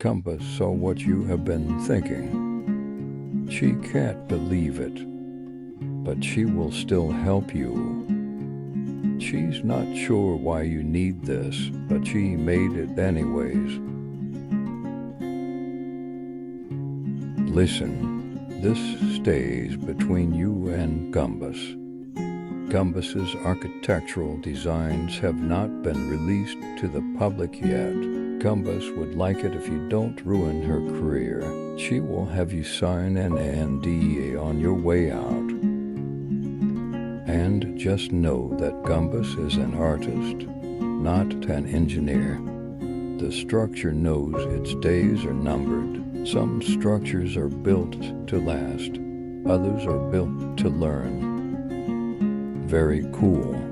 Compass saw what you have been thinking. She can't believe it, but she will still help you. She's not sure why you need this, but she made it anyways. Listen, this stays between you and Compass. Compass's architectural designs have not been released to the public yet. Compass would like it if you don't ruin her career. She will have you sign an NDA on your way out. And just know that Compass is an artist, not an engineer. The structure knows its days are numbered. Some structures are built to last, others are built to learn. Very cool.